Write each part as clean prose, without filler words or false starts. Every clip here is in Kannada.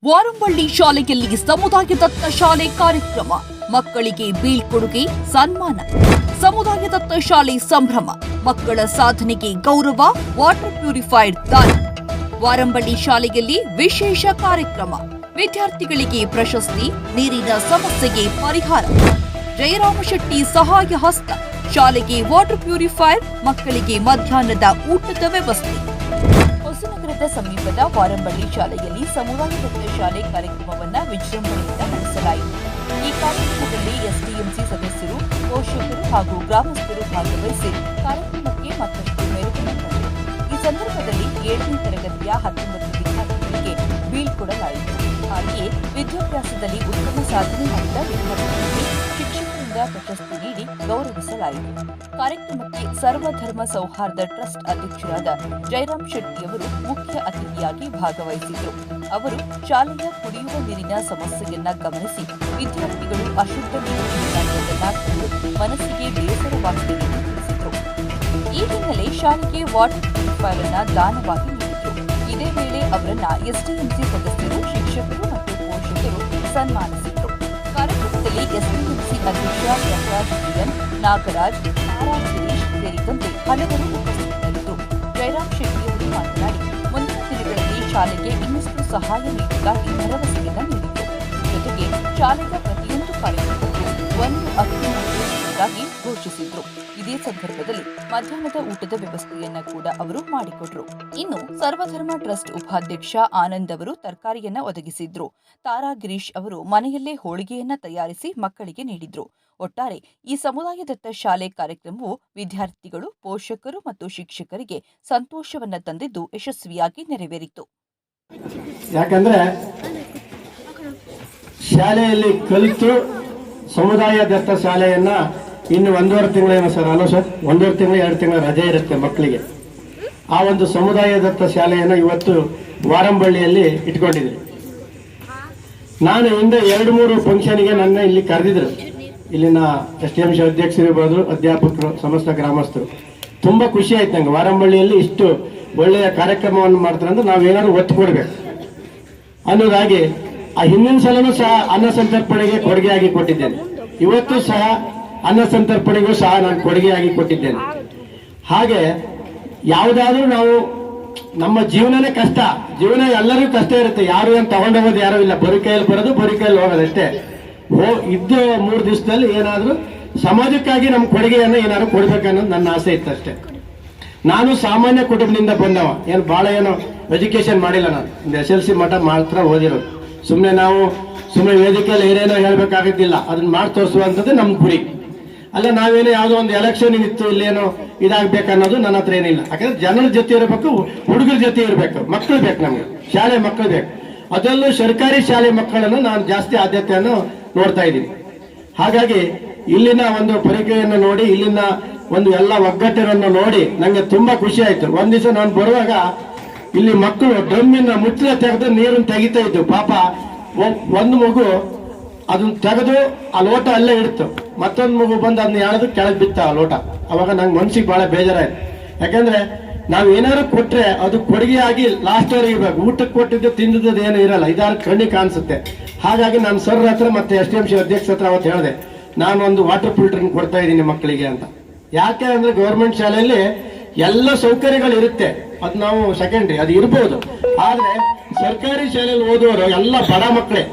ವಾರಂಬಳ್ಳಿ ಶಾಲೆಯಲ್ಲಿ ಸಮುದಾಯ ದತ್ತ ಶಾಲೆ ಕಾರ್ಯಕ್ರಮ, ಮಕ್ಕಳಿಗೆ ಬೀಳ್ಕೊಡುಗೆ ಸನ್ಮಾನ. ಸಮುದಾಯ ದತ್ತ ಶಾಲೆ ಸಂಭ್ರಮ, ಮಕ್ಕಳ ಸಾಧನೆಗೆ ಗೌರವ, ವಾಟರ್ ಪ್ಯೂರಿಫೈಡ್ ದಾನ. ವಾರಂಬಳ್ಳಿ ಶಾಲೆಯಲ್ಲಿ ವಿಶೇಷ ಕಾರ್ಯಕ್ರಮ, ವಿದ್ಯಾರ್ಥಿಗಳಿಗೆ ಪ್ರಶಸ್ತಿ, ನೀರಿನ ಸಮಸ್ಯೆಗೆ ಪರಿಹಾರ. ಜಯರಾಮ ಶೆಟ್ಟಿ ಸಹಾಯ ಹಸ್ತ, ಶಾಲೆಗೆ ವಾಟರ್ ಪ್ಯೂರಿಫೈರ್, ಮಕ್ಕಳಿಗೆ ಮಧ್ಯಾಹ್ನದ ಊಟದ ವ್ಯವಸ್ಥೆ. ಹೊಸನಗರದ ಸಮೀಪದ ವಾರಂಬಳ್ಳಿ ಶಾಲೆಯಲ್ಲಿ ಸಮುದಾಯ ದತ್ತ ಶಾಲೆ ಕಾರ್ಯಕ್ರಮವನ್ನು ವಿಜೃಂಭಣೆಯಿಂದ ನಡೆಸಲಾಯಿತು. ಈ ಕಾರ್ಯಕ್ರಮದಲ್ಲಿ ಎಸ್ಡಿಎಂಸಿ ಸದಸ್ಯರು, ಪೋಷಕರು ಹಾಗೂ ಗ್ರಾಮಸ್ಥರು ಭಾಗವಹಿಸಿ ಕಾರ್ಯಕ್ರಮಕ್ಕೆ ಮತ್ತಷ್ಟು ಮೆರುಗನ್ನು ತಂದರು. ಈ ಸಂದರ್ಭದಲ್ಲಿ 7ನೇ ತರಗತಿಯ 19 ವಿದ್ಯಾರ್ಥಿಗಳಿಗೆ ಬೀಳ್ಕೊಡಲಾಯಿತು. ಹಾಗೆಯೇ ವಿದ್ಯಾಭ್ಯಾಸದಲ್ಲಿ ಉತ್ತಮ ಸಾಧನೆ ಮಾಡಿದ ವಿದ್ಯಾರ್ಥಿಗಳಿಗೆ ಶಿಕ್ಷಕರಿಂದ ಪ್ರಶಸ್ತಿ ನೀಡಿ ಗೌರವಿಸಲಾಯಿತು. ಕಾರ್ಯಕ್ರಮಕ್ಕೆ ಸರ್ವಧರ್ಮ ಸೌಹಾರ್ದ ಟ್ರಸ್ಟ್ ಅಧ್ಯಕ್ಷರಾದ ಜಯರಾಮ್ ಶೆಟ್ಟಿ ಅವರು ಮುಖ್ಯ ಅತಿಥಿಯಾಗಿ ಭಾಗವಹಿಸಿದರು. ಅವರು ಶಾಲೆಯ ಕುಡಿಯುವ ನೀರಿನ ಸಮಸ್ಯೆಯನ್ನ ಗಮನಿಸಿ ವಿದ್ಯಾರ್ಥಿಗಳು ಅಶುದ್ಧ ನೀರಿನ ಕಂಡು ಮನಸ್ಸಿಗೆ ಬೇಸರವಾಗಿದೆ ಎಂದು ತಿಳಿಸಿದರು. ಈ ಹಿನ್ನೆಲೆ ಶಾಲೆಗೆ ವಾಟರ್ ಪ್ಯೂರಿಫೈರ್ ಅನ್ನು ದಾನವಾಗಿ ನೀಡಿದರು. ಇದೇ ವೇಳೆ ಅವರನ್ನ ಎಸ್ಡಿಎಂಸಿ ಸದಸ್ಯರು, ಶಿಕ್ಷಕರು ಮತ್ತು ಪೋಷಕರು ಸನ್ಮಾನಿಸಿದರು. ಕಾರ್ಯಕ್ರಮದಲ್ಲಿ ಎಸ್ಡಿಎಂಸಿ ಅಧ್ಯಕ್ಷ ಪ್ರಕಾಶ್ ಜಿಎನ್, ನಾಗರಾಜ್, ತಾರಾ ಗಿರೀಶ್ ಸೇರಿದಂತೆ ಹಲವರು ಉಪಸ್ಥಿತರಿದ್ದರು. ಜಯರಾಮ್ ಶೆಟ್ಟಿ ಅವರು ಮಾತನಾಡಿ, ಮುಂದಿನ ದಿನಗಳಲ್ಲಿ ಶಾಲೆಗೆ ಇನ್ನಷ್ಟು ಸಹಾಯ ನೀಡುವುದಾಗಿ ಭರವಸೆಯನ್ನು ನೀಡಿದರು. ಜೊತೆಗೆ ಶಾಲೆಯ ಪ್ರತಿಯೊಂದು ಕಾರ್ಯಕ್ರಮಕ್ಕೂ 1 ಅಕ್ಟೋಬರ್ಗಾಗಿ ಘೋಷಿಸಿದ್ರು. ಇದೇ ಸಂದರ್ಭದಲ್ಲಿ ಮಧ್ಯಾಹ್ನದ ಊಟದ ವ್ಯವಸ್ಥೆಯನ್ನ ಕೂಡ ಅವರು ಮಾಡಿಕೊಟ್ರು. ಇನ್ನು ಸರ್ವಧರ್ಮ ಟ್ರಸ್ಟ್ ಉಪಾಧ್ಯಕ್ಷ ಆನಂದ್ ಅವರು ತರಕಾರಿಯನ್ನ ಒದಗಿಸಿದ್ರು. ತಾರಾ ಗಿರೀಶ್ ಅವರು ಮನೆಯಲ್ಲೇ ಹೋಳಿಗೆಯನ್ನ ತಯಾರಿಸಿ ಮಕ್ಕಳಿಗೆ ನೀಡಿದ್ರು. ಒಟ್ಟಾರೆ ಈ ಸಮುದಾಯ ದತ್ತ ಶಾಲೆ ಕಾರ್ಯಕ್ರಮವು ವಿದ್ಯಾರ್ಥಿಗಳು, ಪೋಷಕರು ಮತ್ತು ಶಿಕ್ಷಕರಿಗೆ ಸಂತೋಷವನ್ನ ತಂದಿದ್ದು ಯಶಸ್ವಿಯಾಗಿ ನೆರವೇರಿತು. ಯಾಕಂದ್ರೆ ಶಾಲೆಯಲ್ಲಿ ಕಲಿತು ಸಮುದಾಯ ದತ್ತ ಶಾಲೆಯನ್ನ ಇನ್ನು 1.5 ತಿಂಗಳೇನು ಸರ್, ಅಲ್ಲ ಸರ್, 1.5 ತಿಂಗಳು 2 ತಿಂಗಳ ರಜೆ ಇರುತ್ತೆ ಮಕ್ಕಳಿಗೆ. ಆ ಒಂದು ಸಮುದಾಯ ದತ್ತ ಶಾಲೆಯನ್ನು ಇವತ್ತು ವಾರಂಬಳ್ಳಿಯಲ್ಲಿ ಇಟ್ಕೊಂಡಿದ್ವಿ. ನಾನು ಹಿಂದೆ 2-3 ಫಂಕ್ಷನ್ಗೆ ನನ್ನ ಇಲ್ಲಿ ಕರೆದಿದ್ರು. ಇಲ್ಲಿನ ಎಸ್ಡಿಎಂಸಿ ಅಧ್ಯಕ್ಷರು ಇರ್ಬೋದು, ಅಧ್ಯಾಪಕರು, ಸಮಸ್ತ ಗ್ರಾಮಸ್ಥರು. ತುಂಬಾ ಖುಷಿ ಆಯ್ತು ನಂಗೆ. ವಾರಂಬಳ್ಳಿಯಲ್ಲಿ ಇಷ್ಟು ಒಳ್ಳೆಯ ಕಾರ್ಯಕ್ರಮವನ್ನು ಮಾಡ್ತಾರೆ ಅಂದ್ರೆ ನಾವೇನಾದ್ರು ಒತ್ತು ಕೊಡ್ಬೇಕು ಅನ್ನೋದಾಗಿ ಆ ಹಿಂದಿನ ಸಲನೂ ಸಹ ಅನ್ನ ಸಂತರ್ಪಣೆಗೆ ಕೊಡುಗೆಯಾಗಿ ಕೊಟ್ಟಿದ್ದೇನೆ. ಇವತ್ತು ಸಹ ಅನ್ನ ಸಂತರ್ಪಣೆಗೂ ಸಹ ನಾನು ಕೊಡುಗೆಯಾಗಿ ಕೊಟ್ಟಿದ್ದೇನೆ. ಹಾಗೆ ಯಾವುದಾದ್ರೂ ನಾವು ನಮ್ಮ ಜೀವನನೇ ಕಷ್ಟ, ಜೀವನ ಎಲ್ಲರಿಗೂ ಕಷ್ಟ ಇರುತ್ತೆ. ಯಾರು ಏನು ತಗೊಂಡೋಗೋದು ಯಾರು ಇಲ್ಲ, ಬರೀ ಕೈಯಲ್ಲಿ ಬರೋದು, ಬರೀ ಕೈಯಲ್ಲಿ ಹೋಗೋದಷ್ಟೇ. ಇದ್ದು 3 ದಿವಸದಲ್ಲಿ ಏನಾದ್ರೂ ಸಮಾಜಕ್ಕಾಗಿ ನಮ್ಮ ಕೊಡುಗೆಯನ್ನು ಏನಾದ್ರು ಕೊಡ್ಬೇಕನ್ನೋದು ನನ್ನ ಆಸೆ ಇತ್ತು ಅಷ್ಟೇ. ನಾನು ಸಾಮಾನ್ಯ ಕುಟುಂಬದಿಂದ ಬಂದವ, ಏನು ಬಹಳ ಏನು ಎಜುಕೇಶನ್ ಮಾಡಿಲ್ಲ. ನಾನು ಒಂದು SLC ಮಠ ಮಾತ್ರ ಓದಿರೋದು. ಸುಮ್ಮನೆ ವೇದಿಕೆಯಲ್ಲಿ ಏನೇನೋ ಹೇಳ್ಬೇಕಾಗಿದ್ದಿಲ್ಲ, ಅದನ್ನ ಮಾಡಿ ತೋರಿಸುವಂಥದ್ದು ನಮ್ಮ ಗುರಿ. ಅಲ್ಲ ನಾವೇನೋ ಯಾವುದೋ ಒಂದು ಎಲೆಕ್ಷನ್ ಇತ್ತು, ಇಲ್ಲೇನೋ ಇದಾಗಬೇಕನ್ನೋದು ನನ್ನ ಹತ್ರ ಏನಿಲ್ಲ. ಯಾಕಂದ್ರೆ ಜನರ ಜೊತೆ ಇರಬೇಕು, ಹುಡುಗರ ಜೊತೆ ಇರಬೇಕು, ಮಕ್ಕಳು ಬೇಕು, ನಮ್ಗೆ ಶಾಲೆ ಮಕ್ಕಳು ಬೇಕು. ಅದರಲ್ಲೂ ಸರ್ಕಾರಿ ಶಾಲೆ ಮಕ್ಕಳನ್ನು ನಾನು ಜಾಸ್ತಿ ಆದ್ಯತೆಯನ್ನು ನೋಡ್ತಾ ಇದ್ದೀನಿ. ಹಾಗಾಗಿ ಇಲ್ಲಿನ ಒಂದು ಪರಿಚಯವನ್ನು ನೋಡಿ, ಇಲ್ಲಿನ ಒಂದು ಎಲ್ಲ ಒಗ್ಗಟ್ಟನ್ನು ನೋಡಿ ನಂಗೆ ತುಂಬಾ ಖುಷಿ ಆಯ್ತು. ಒಂದ್ ದಿವಸ ನಾನು ಬರುವಾಗ ಇಲ್ಲಿ ಮಕ್ಕಳು ಡ್ರಮ್ಮಿನ ಮುಚ್ಚಳ ತೆಗೆದು ನೀರನ್ನು ತೆಗಿತಾ ಇದ್ದು. ಪಾಪ ಒಂದು ಮಗು ಅದನ್ನ ತೆಗೆದು ಆ ಲೋಟ ಅಲ್ಲೇ ಇಡ್ತು, ಮತ್ತೊಂದು ಮಗು ಬಂದು ಅದನ್ನ ಎಳೆದು ಕೆಳಗೆ ಬಿತ್ತ ಆ ಲೋಟ. ಅವಾಗ ನಂಗೆ ಮನ್ಸಿಗೆ ಬಹಳ ಬೇಜಾರಾಯ್ತು. ಯಾಕಂದ್ರೆ ನಾವ್ ಏನಾದ್ರು ಕೊಟ್ರೆ ಅದು ಕೊಡುಗೆಯಾಗಿ ಲಾಸ್ಟ್ ವರೆಗೆ ಇರ್ಬೇಕು. ಊಟಕ್ಕೆ ಕೊಟ್ಟಿದ್ದು ತಿಂದಿದ್ದು ಏನು ಇರಲ್ಲ, ಇದಾರು ಕಣ್ಣಿಗೆ ಕಾಣಿಸುತ್ತೆ. ಹಾಗಾಗಿ ನಾನು ಸರ್ ಹತ್ರ ಮತ್ತೆ SDMC ಅಧ್ಯಕ್ಷ ಹತ್ರ ಅವತ್ತು ಹೇಳಿದೆ, ನಾನು ಒಂದು ವಾಟರ್ ಫಿಲ್ಟರ್ ಕೊಡ್ತಾ ಇದ್ದೀನಿ ಮಕ್ಕಳಿಗೆ ಅಂತ. ಯಾಕೆ ಅಂದ್ರೆ ಗೌರ್ಮೆಂಟ್ ಶಾಲೆಯಲ್ಲಿ ಎಲ್ಲ ಸೌಕರ್ಯಗಳು ಇರುತ್ತೆ, ಅದು ನಾವು ಸೆಕೆಂಡ್ರಿ, ಅದು ಇರ್ಬೋದು. ಆದ್ರೆ ಸರ್ಕಾರಿ ಶಾಲೆಯಲ್ಲಿ ಓದುವವರು ಎಲ್ಲ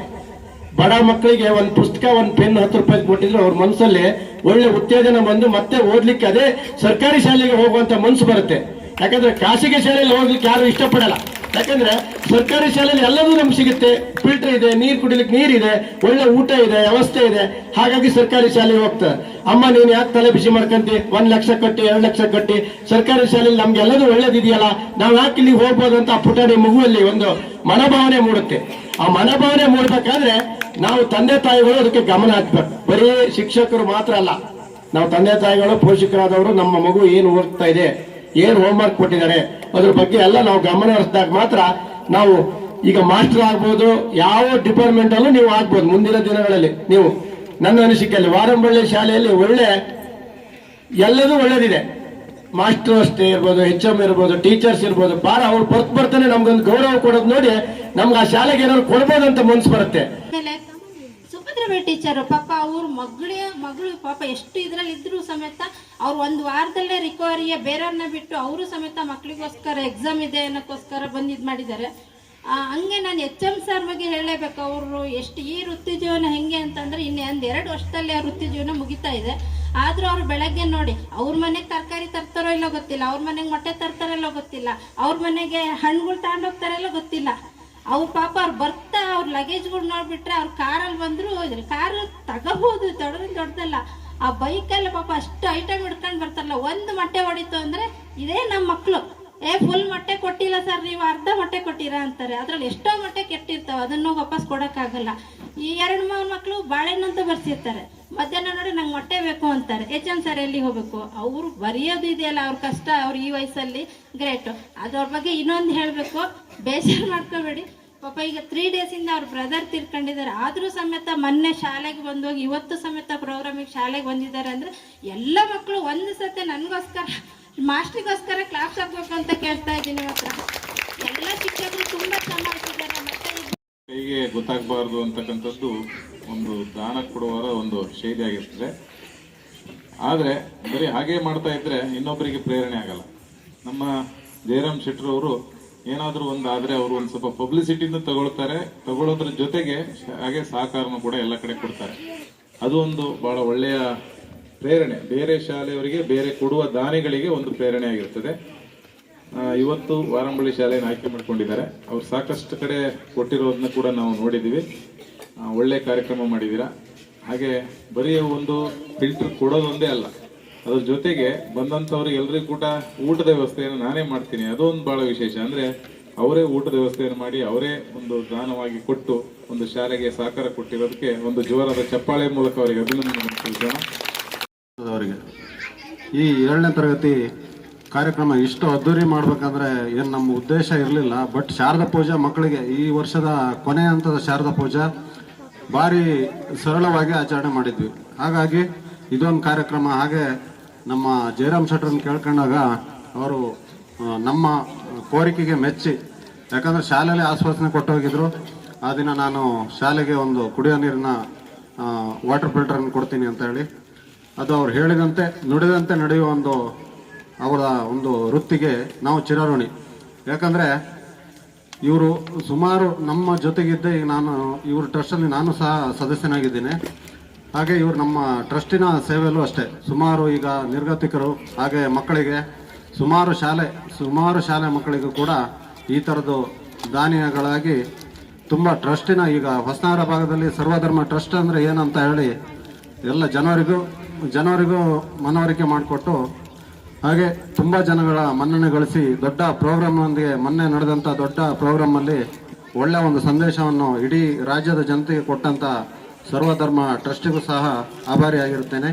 ಬಡ ಮಕ್ಕಳಿಗೆ ಒಂದು ಪುಸ್ತಕ, ಒಂದು ಪೆನ್ 10 ರೂಪಾಯಿ ಕೊಟ್ಟಿದ್ರೆ ಅವ್ರ ಮನಸ್ಸಲ್ಲಿ ಒಳ್ಳೆ ಉತ್ತೇಜನ ಬಂದು ಮತ್ತೆ ಓದ್ಲಿಕ್ಕೆ ಅದೇ ಸರ್ಕಾರಿ ಶಾಲೆಗೆ ಹೋಗುವಂತ ಮನಸ್ಸು ಬರುತ್ತೆ. ಯಾಕಂದ್ರೆ ಖಾಸಗಿ ಶಾಲೆಯಲ್ಲಿ ಹೋಗ್ಲಿಕ್ಕೆ ಯಾರು ಇಷ್ಟಪಡಲ್ಲ. ಯಾಕಂದ್ರೆ ಸರ್ಕಾರಿ ಶಾಲೆಯಲ್ಲಿ ಎಲ್ಲದೂ ನಮ್ಗೆ ಸಿಗುತ್ತೆ, ಫಿಲ್ಟರ್ ಇದೆ, ನೀರು ಕುಡಿಲಿಕ್ಕೆ ನೀರಿದೆ, ಒಳ್ಳೆ ಊಟ ಇದೆ, ವ್ಯವಸ್ಥೆ ಇದೆ. ಹಾಗಾಗಿ ಸರ್ಕಾರಿ ಶಾಲೆಗೆ ಹೋಗ್ತಾರೆ. ಅಮ್ಮ ನೀನು ಯಾಕೆ ತಲೆ ಬಿಸಿ ಮಾಡ್ಕೊಂತಿ, 1 ಲಕ್ಷ ಕಟ್ಟಿ 2 ಲಕ್ಷ ಕಟ್ಟಿ ಸರ್ಕಾರಿ ಶಾಲೆಯಲ್ಲಿ ನಮ್ಗೆ ಎಲ್ಲದೂ ಒಳ್ಳೇದಿದೆಯಲ್ಲ, ನಾವು ಯಾಕೆ ಇಲ್ಲಿ ಹೋಗ್ಬೋದು ಅಂತ ಆ ಪುಟಾಣಿ ಮಗುವಲ್ಲಿ ಒಂದು ಮನೋಭಾವನೆ ಮೂಡುತ್ತೆ. ಆ ಮನೋಭಾವನೆ ಮೂಡಬೇಕಾದ್ರೆ ನಾವು ತಂದೆ ತಾಯಿಗಳು ಅದಕ್ಕೆ ಗಮನ ಹಾಕ್ಬೇಕು. ಬರೀ ಶಿಕ್ಷಕರು ಮಾತ್ರ ಅಲ್ಲ, ನಾವು ತಂದೆ ತಾಯಿಗಳು, ಪೋಷಕರಾದವರು ನಮ್ಮ ಮಗು ಏನು ಓದ್ತಾ ಇದೆ, ಏನು ಹೋಮ್ವರ್ಕ್ ಕೊಟ್ಟಿದ್ದಾರೆ, ಅದ್ರ ಬಗ್ಗೆ ಎಲ್ಲ ನಾವು ಗಮನ ಹರಿಸಿದಾಗ ಮಾತ್ರ ನಾವು ಈಗ ಮಾಸ್ಟರ್ ಆಗ್ಬೋದು, ಯಾವ ಡಿಪಾರ್ಟ್ಮೆಂಟ್ ಅಲ್ಲೂ ನೀವು ಆಗ್ಬೋದು ಮುಂದಿನ ದಿನಗಳಲ್ಲಿ. ನೀವು ನನ್ನ ಅನಿಸಿಕೆಯಲ್ಲಿ ವಾರಂಬಳ್ಳಿ ಶಾಲೆಯಲ್ಲಿ ಎಲ್ಲದೂ ಒಳ್ಳೇದಿದೆ. ಮಾಸ್ಟರ್ ಅಷ್ಟೇ ಇರ್ಬೋದು, HM ಇರ್ಬೋದು, ಟೀಚರ್ಸ್ ಇರ್ಬೋದು, ಭಾಳ ಅವ್ರು ಬರ್ತಾನೆ ನಮ್ಗೊಂದು ಗೌರವ ಕೊಡೋದು ನೋಡಿ ನಮ್ಗೆ ಆ ಶಾಲೆಗೆ ಏನಾದ್ರು ಕೊಡ್ಬೋದಂತ ಮನ್ಸು ಬರುತ್ತೆ. ಆಮೇಲೆ ಸುಭದ್ರಬೆ ಟೀಚರು ಪಾಪ ಅವ್ರ ಮಗಳು ಪಾಪ ಎಷ್ಟು ಇದ್ರಲ್ಲಿ ಇದ್ರು ಸಮೇತ ಅವ್ರು ಒಂದು ವಾರದಲ್ಲೇ ರಿಕವರಿಯ ಬೇರೆಯವ್ರನ್ನ ಬಿಟ್ಟು ಅವರು ಸಮೇತ ಮಕ್ಕಳಿಗೋಸ್ಕರ ಎಕ್ಸಾಮ್ ಇದೆ ಅನ್ನೋಕ್ಕೋಸ್ಕರ ಬಂದು ಇದು ಮಾಡಿದ್ದಾರೆ. ಹಂಗೆ ನಾನು HM ಸರ್ ಬಗ್ಗೆ ಹೇಳಲೇಬೇಕು. ಅವರು ಎಷ್ಟು ಈ ವೃತ್ತಿ ಜೀವನ ಹೆಂಗೆ ಅಂತಂದ್ರೆ ಇನ್ನು ಒಂದು 2 ವರ್ಷದಲ್ಲಿ ಆ ವೃತ್ತಿ ಜೀವನ ಮುಗಿತಾ ಇದೆ. ಆದ್ರೂ ಅವ್ರು ಬೆಳಗ್ಗೆ ನೋಡಿ ಅವ್ರ ಮನೆಗೆ ತರಕಾರಿ ತರ್ತಾರೋ ಇಲ್ಲೋ ಗೊತ್ತಿಲ್ಲ, ಅವ್ರ ಮನೆಗೆ ಮೊಟ್ಟೆ ತರ್ತಾರೋ ಇಲ್ಲೋ ಗೊತ್ತಿಲ್ಲ, ಅವ್ರ ಮನೆಗೆ ಹಣ್ಣುಗಳು ತಗೊಂಡೋಗ್ತಾರೋ ಇಲ್ಲೋ ಗೊತ್ತಿಲ್ಲ. ಅವ್ರ ಪಾಪ ಅವ್ರು ಬರ್ತಾ ಅವ್ರ ಲಗೇಜ್ಗಳು ನೋಡ್ಬಿಟ್ರೆ ಅವ್ರ ಕಾರಲ್ಲಿ ಬಂದ್ರು, ಕಾರು ತಗೋಬಹುದು, ದೊಡ್ಡದಲ್ಲ, ಆ ಬೈಕಲ್ಲಿ ಪಾಪ ಅಷ್ಟು ಐಟಮ್ ಹಿಡ್ಕೊಂಡು ಬರ್ತಾರಲ್ಲ. ಒಂದು ಮೊಟ್ಟೆ ಹೊಡಿತು ಅಂದ್ರೆ ಇದೇ ನಮ್ಮ ಮಕ್ಕಳು, ಫುಲ್ ಮೊಟ್ಟೆ ಕೊಟ್ಟಿಲ್ಲ ಸರ್, ನೀವು ಅರ್ಧ ಮೊಟ್ಟೆ ಕೊಟ್ಟಿರಾ ಅಂತಾರೆ. ಅದ್ರಲ್ಲಿ ಎಷ್ಟೋ ಮೊಟ್ಟೆ ಕೆಟ್ಟಿರ್ತಾವ, ಅದನ್ನು ವಾಪಸ್ ಕೊಡೋಕ್ಕಾಗಲ್ಲ. ಈ 2-3 ಮಕ್ಕಳು ಬಾಳೆಹಣ್ಣಂತ ಬರ್ಸಿರ್ತಾರೆ, ಮಧ್ಯಾಹ್ನ ನೋಡಿ ನಂಗೆ ಮೊಟ್ಟೆ ಬೇಕು ಅಂತಾರೆ. HM ಸರ್ ಎಲ್ಲಿ ಹೋಗ್ಬೇಕು? ಅವ್ರು ಬರೆಯೋದು ಇದೆಯಲ್ಲ ಅವ್ರ ಕಷ್ಟ, ಅವ್ರು ಈ ವಯಸ್ಸಲ್ಲಿ ಗ್ರೇಟು. ಅದ್ರ ಬಗ್ಗೆ ಇನ್ನೊಂದು ಹೇಳಬೇಕು, ಬೇಜಾರು ಮಾಡ್ಕೋಬೇಡಿ. ಪಾಪ ಈಗ 3 ಡೇಸಿಂದ ಅವ್ರ ಬ್ರದರ್ ತೀರ್ಕೊಂಡಿದ್ದಾರೆ. ಆದರೂ ಸಮೇತ ಮೊನ್ನೆ ಶಾಲೆಗೆ ಬಂದೋಗಿ ಇವತ್ತು ಸಮೇತ ಪ್ರೋಗ್ರಾಮಿಗೆ ಶಾಲೆಗೆ ಬಂದಿದ್ದಾರೆ ಅಂದರೆ ಎಲ್ಲ ಮಕ್ಕಳು ಒಂದು ಸತಿ ನನಗೋಸ್ಕರ ಮಾಸ್ಟ್ರಿಗೋಸ್ಕರ ಕ್ಲಾಸ್ ಹಾಕ್ಬೇಕು ಅಂತ ಕೇಳ್ತಾ ಇದ್ದೀನಿ. ಮಾತ್ರ ಎಲ್ಲ ಶಿಕ್ಷಕರು ತುಂಬ ಚೆನ್ನಾಗಿದ್ದಾರೆ. ಮತ್ತೆ ಕೈಗೆ ಗೊತ್ತಾಗಬಾರ್ದು ಅಂತಕ್ಕಂಥದ್ದು ಒಂದು ದಾನ ಕೊಡುವವರ ಒಂದು ಶೈಲಿ ಆಗಿರ್ತದೆ. ಆದರೆ ಬರೀ ಹಾಗೆ ಮಾಡ್ತಾ ಇದ್ರೆ ಇನ್ನೊಬ್ಬರಿಗೆ ಪ್ರೇರಣೆ ಆಗಲ್ಲ. ನಮ್ಮ ಜಯರಾಮ್ ಶೆಟ್ಟರ್ ಅವರು ಏನಾದರೂ ಒಂದು ಆದರೆ ಅವರು ಒಂದು ಸ್ವಲ್ಪ ಪಬ್ಲಿಸಿಟಿನೂ ತಗೊಳ್ಳೋದ್ರ ಜೊತೆಗೆ ಹಾಗೆ ಸಹಕಾರನೂ ಕೂಡ ಎಲ್ಲ ಕಡೆ ಕೊಡ್ತಾರೆ. ಅದು ಒಂದು ಬಹಳ ಒಳ್ಳೆಯ ಪ್ರೇರಣೆ, ಬೇರೆ ಶಾಲೆಯವರಿಗೆ, ಬೇರೆ ಕೊಡುವ ದಾನಿಗಳಿಗೆ ಒಂದು ಪ್ರೇರಣೆ ಆಗಿರ್ತದೆ. ಇವತ್ತು ವಾರಂಬಳ್ಳಿ ಶಾಲೆಯನ್ನು ಆಯ್ಕೆ ಮಾಡ್ಕೊಂಡಿದ್ದಾರೆ. ಅವ್ರು ಸಾಕಷ್ಟು ಕಡೆ ಕೊಟ್ಟಿರೋದನ್ನ ಕೂಡ ನಾವು ನೋಡಿದ್ದೀವಿ. ಒಳ್ಳೆ ಕಾರ್ಯಕ್ರಮ ಮಾಡಿದ್ದೀರಾ. ಹಾಗೆ ಬರೀ ಒಂದು ಫಿಲ್ಟರ್ ಕೊಡೋದೊಂದೇ ಅಲ್ಲ, ಅದ್ರ ಜೊತೆಗೆ ಬಂದಂಥವ್ರಿಗೆ ಎಲ್ರಿಗೂ ಕೂಡ ಊಟದ ವ್ಯವಸ್ಥೆಯನ್ನು ನಾನೇ ಮಾಡ್ತೀನಿ, ಅದೊಂದು ಬಹಳ ವಿಶೇಷ. ಅಂದರೆ ಅವರೇ ಊಟದ ವ್ಯವಸ್ಥೆಯನ್ನು ಮಾಡಿ ಅವರೇ ಒಂದು ದಾನವಾಗಿ ಕೊಟ್ಟು ಒಂದು ಶಾಲೆಗೆ ಸಹಕಾರ ಕೊಟ್ಟಿರೋದಕ್ಕೆ ಒಂದು ಜೋರಾದ ಚಪ್ಪಾಳೆ ಮೂಲಕ ಅವರಿಗೆ ಅಭಿನಂದನೆ ತಿಳಿಸೋಣ. ಅವರಿಗೆ ಈ 2ನೇ ತರಗತಿ ಕಾರ್ಯಕ್ರಮ ಇಷ್ಟು ಅದ್ದೂರಿ ಮಾಡ್ಬೇಕಂದ್ರೆ ಏನು ನಮ್ಮ ಉದ್ದೇಶ ಇರಲಿಲ್ಲ. ಬಟ್ ಶಾರದಾ ಪೂಜಾ ಮಕ್ಕಳಿಗೆ ಈ ವರ್ಷದ ಕೊನೆಯ ಹಂತದ ಶಾರದಾ ಪೂಜಾ ಭಾರಿ ಸರಳವಾಗಿ ಆಚರಣೆ ಮಾಡಿದ್ವಿ. ಹಾಗಾಗಿ ಇದೊಂದು ಕಾರ್ಯಕ್ರಮ. ಹಾಗೆ ನಮ್ಮ ಜಯರಾಮ್ ಶೆಟ್ಟರನ್ನು ಕೇಳ್ಕೊಂಡಾಗ ಅವರು ನಮ್ಮ ಕೋರಿಕೆಗೆ ಮೆಚ್ಚಿ, ಯಾಕಂದರೆ ಶಾಲೆಯಲ್ಲಿ ಆಶ್ವಾಸನೆ ಕೊಟ್ಟೋಗಿದ್ರು, ಆ ದಿನ ನಾನು ಶಾಲೆಗೆ ಒಂದು ಕುಡಿಯೋ ನೀರಿನ ವಾಟರ್ ಫಿಲ್ಟರನ್ನು ಕೊಡ್ತೀನಿ ಅಂತ ಹೇಳಿ, ಅದು ಅವ್ರು ಹೇಳಿದಂತೆ ನುಡಿದಂತೆ ನಡೆಯುವ ಅವರ ಒಂದು ವೃತ್ತಿಗೆ ನಾವು ಚಿರಋಣಿ. ಯಾಕಂದರೆ ಇವರು ಸುಮಾರು ನಮ್ಮ ಜೊತೆಗಿದ್ದೆ. ಈಗ ನಾನು ಇವ್ರ ಟ್ರಸ್ಟಲ್ಲಿ ನಾನು ಸಹ ಸದಸ್ಯನಾಗಿದ್ದೀನಿ. ಹಾಗೆ ಇವರು ನಮ್ಮ ಟ್ರಸ್ಟಿನ ಸೇವೆಯಲ್ಲೂ ಅಷ್ಟೇ ಸುಮಾರು ಈಗ ನಿರ್ಗತಿಕರು ಹಾಗೆ ಮಕ್ಕಳಿಗೆ ಸುಮಾರು ಶಾಲೆ ಮಕ್ಕಳಿಗೂ ಕೂಡ ಈ ಥರದ್ದು ದಾನಿಗಳಾಗಿ ತುಂಬ ಟ್ರಸ್ಟಿನ ಈಗ ಹೊಸನಗರ ಭಾಗದಲ್ಲಿ ಸರ್ವಧರ್ಮ ಟ್ರಸ್ಟ್ ಅಂದರೆ ಏನಂತ ಹೇಳಿ ಎಲ್ಲ ಜನರಿಗೂ ಮನವರಿಕೆ ಮಾಡಿಕೊಟ್ಟು ಹಾಗೆ ತುಂಬ ಜನಗಳ ಮನ್ನಣೆ ಗಳಿಸಿ ದೊಡ್ಡ ಪ್ರೋಗ್ರಾಮ್ನೊಂದಿಗೆ ಮೊನ್ನೆ ನಡೆದಂಥ ದೊಡ್ಡ ಪ್ರೋಗ್ರಾಮಲ್ಲಿ ಒಳ್ಳೆಯ ಒಂದು ಸಂದೇಶವನ್ನು ಇಡೀ ರಾಜ್ಯದ ಜನತೆಗೆ ಕೊಟ್ಟಂಥ ಸರ್ವಧರ್ಮ ಟ್ರಸ್ಟಿಗೂ ಸಹ ಆಭಾರಿಯಾಗಿರುತ್ತೇನೆ.